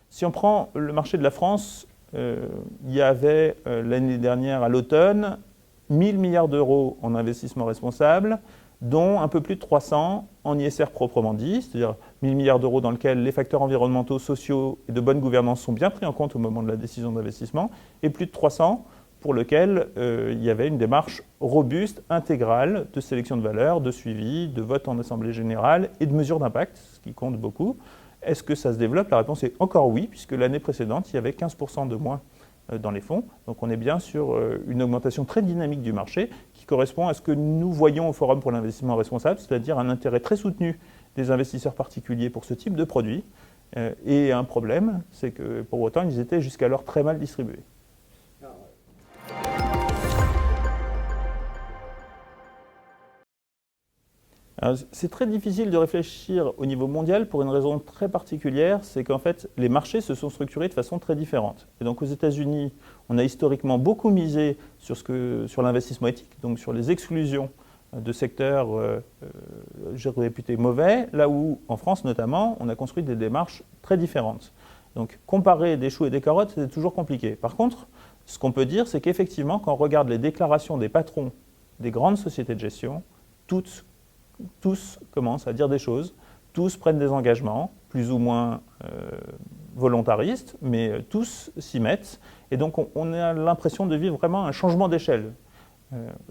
Si on prend le marché de la France, il y avait l'année dernière à l'automne 1000 milliards d'euros en investissement responsable, dont un peu plus de 300 en ISR proprement dit, c'est-à-dire 1000 milliards d'euros dans lesquels les facteurs environnementaux, sociaux et de bonne gouvernance sont bien pris en compte au moment de la décision d'investissement, et plus de 300 pour lesquels il y avait une démarche robuste, intégrale de sélection de valeurs, de suivi, de vote en assemblée générale et de mesure d'impact, ce qui compte beaucoup. Est-ce que ça se développe? La réponse est encore oui, puisque l'année précédente, il y avait 15% de moins dans les fonds. Donc on est bien sur une augmentation très dynamique du marché qui correspond à ce que nous voyons au Forum pour l'investissement responsable, c'est-à-dire un intérêt très soutenu des investisseurs particuliers pour ce type de produit. Et un problème, c'est que pour autant, ils étaient jusqu'alors très mal distribués. C'est très difficile de réfléchir au niveau mondial pour une raison très particulière, c'est qu'en fait, les marchés se sont structurés de façon très différente. Et donc aux États-Unis, on a historiquement beaucoup misé sur l'investissement éthique, donc sur les exclusions de secteurs réputés mauvais, là où, en France notamment, on a construit des démarches très différentes. Donc comparer des choux et des carottes, c'est toujours compliqué. Par contre, ce qu'on peut dire, c'est qu'effectivement, quand on regarde les déclarations des patrons des grandes sociétés de gestion, tous commencent à dire des choses, tous prennent des engagements, plus ou moins volontaristes, mais tous s'y mettent. Et donc on a l'impression de vivre vraiment un changement d'échelle.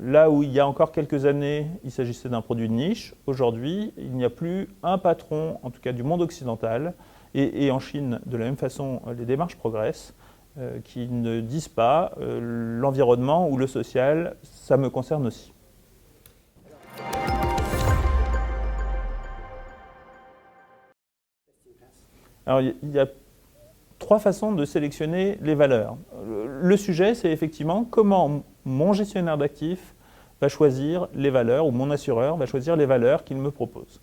Là où il y a encore quelques années, il s'agissait d'un produit de niche, aujourd'hui, il n'y a plus un patron, en tout cas du monde occidental, et en Chine, de la même façon, les démarches progressent, qui ne disent pas l'environnement ou le social, ça me concerne aussi. Alors, il y a trois façons de sélectionner les valeurs. Le sujet, c'est effectivement comment mon gestionnaire d'actifs va choisir les valeurs, ou mon assureur va choisir les valeurs qu'il me propose.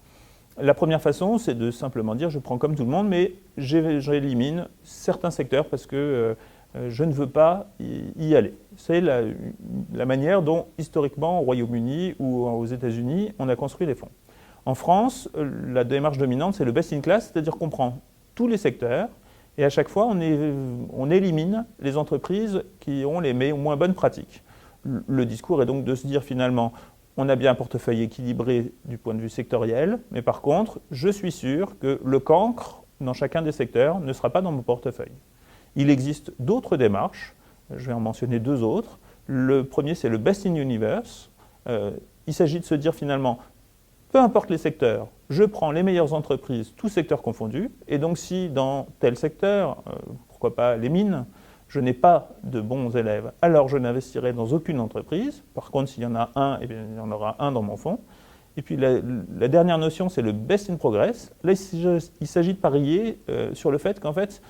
La première façon, c'est de simplement dire, je prends comme tout le monde, mais j'élimine certains secteurs parce que je ne veux pas y aller. C'est la manière dont, historiquement, au Royaume-Uni ou aux États-Unis, on a construit les fonds. En France, la démarche dominante, c'est le best in class, c'est-à-dire qu'on prend tous les secteurs, et à chaque fois, on élimine les entreprises qui ont les moins bonnes pratiques. Le discours est donc de se dire finalement, on a bien un portefeuille équilibré du point de vue sectoriel, mais par contre, je suis sûr que le cancre dans chacun des secteurs ne sera pas dans mon portefeuille. Il existe d'autres démarches, je vais en mentionner deux autres. Le premier, c'est le best in universe. Il s'agit de se dire finalement, peu importe les secteurs, je prends les meilleures entreprises, tous secteurs confondus, et donc si dans tel secteur, pourquoi pas les mines, je n'ai pas de bons élèves, alors je n'investirai dans aucune entreprise. Par contre, s'il y en a un, eh bien, il y en aura un dans mon fonds. Et puis la dernière notion, c'est le best in progress. Là, il s'agit de parier sur le fait qu'en fait,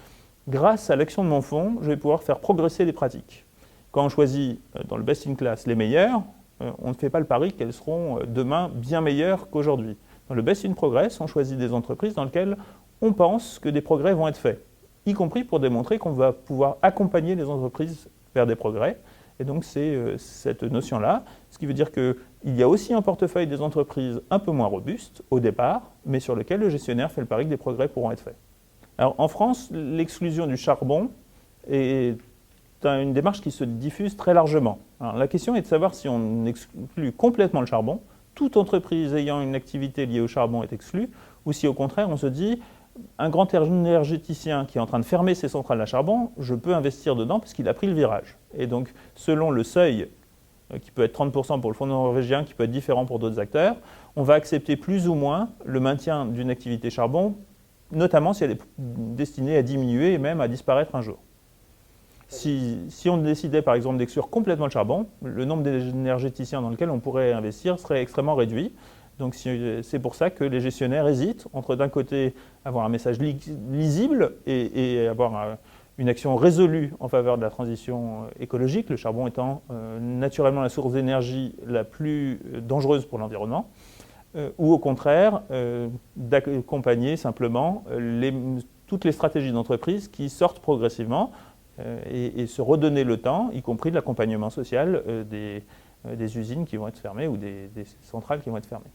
grâce à l'action de mon fonds, je vais pouvoir faire progresser les pratiques. Quand on choisit dans le best in class les meilleurs, on ne fait pas le pari qu'elles seront demain bien meilleures qu'aujourd'hui. Dans le best in progress, on choisit des entreprises dans lesquelles on pense que des progrès vont être faits, y compris pour démontrer qu'on va pouvoir accompagner les entreprises vers des progrès. Et donc c'est cette notion-là, ce qui veut dire qu'il y a aussi un portefeuille des entreprises un peu moins robustes au départ, mais sur lequel le gestionnaire fait le pari que des progrès pourront être faits. Alors en France, l'exclusion du charbon est une démarche qui se diffuse très largement. Alors, la question est de savoir si on exclut complètement le charbon, toute entreprise ayant une activité liée au charbon est exclue, ou si au contraire on se dit, un grand énergéticien qui est en train de fermer ses centrales à charbon, je peux investir dedans parce qu'il a pris le virage. Et donc selon le seuil, qui peut être 30% pour le fonds norvégien, qui peut être différent pour d'autres acteurs, on va accepter plus ou moins le maintien d'une activité charbon, notamment si elle est destinée à diminuer et même à disparaître un jour. Si on décidait par exemple d'exclure complètement le charbon, le nombre d'énergéticiens dans lequel on pourrait investir serait extrêmement réduit. Donc c'est pour ça que les gestionnaires hésitent entre d'un côté avoir un message lisible et avoir une action résolue en faveur de la transition écologique, le charbon étant naturellement la source d'énergie la plus dangereuse pour l'environnement, ou au contraire d'accompagner simplement toutes les stratégies d'entreprise qui sortent progressivement et se redonner le temps, y compris de l'accompagnement social des usines qui vont être fermées ou des centrales qui vont être fermées.